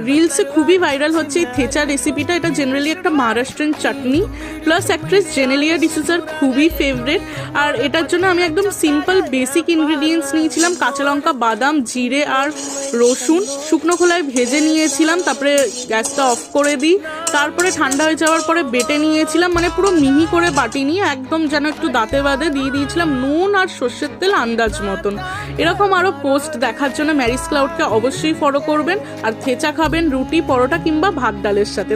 রিলসে খুবই ভাইরাল হচ্ছে এই থেচা রেসিপিটা। এটা জেনারেলি একটা মহারাষ্ট্রিয়ান চাটনি, প্লাস অ্যাক্ট্রেস জেনেলিয়া ডিসুজার খুবই ফেভারেট। আর এটার জন্য আমি একদম সিম্পল বেসিক ইনগ্রিডিয়েন্টস নিয়েছিলাম, কাঁচা লঙ্কা, বাদাম, জিরে আর রসুন শুকনো খোলায় ভেজে নিয়েছিলাম। তারপরে গ্যাসটা অফ করে দিই, তারপরে ঠান্ডা হয়ে যাওয়ার পরে বেটে নিয়েছিলাম, মানে পুরো মিহি করে বাটিনি, একদম যেন একটু দাঁতে বাদে দিয়ে দিয়েছিলাম নুন আর সর্ষের তেল আন্দাজ মতন। এরকম আরও পোস্ট দেখার জন্য ম্যারিস ক্লাউডকে অবশ্যই ফলো করবেন। আর থেচা খাবেন রুটি, পরোটা কিংবা ভাত ডালের সাথে।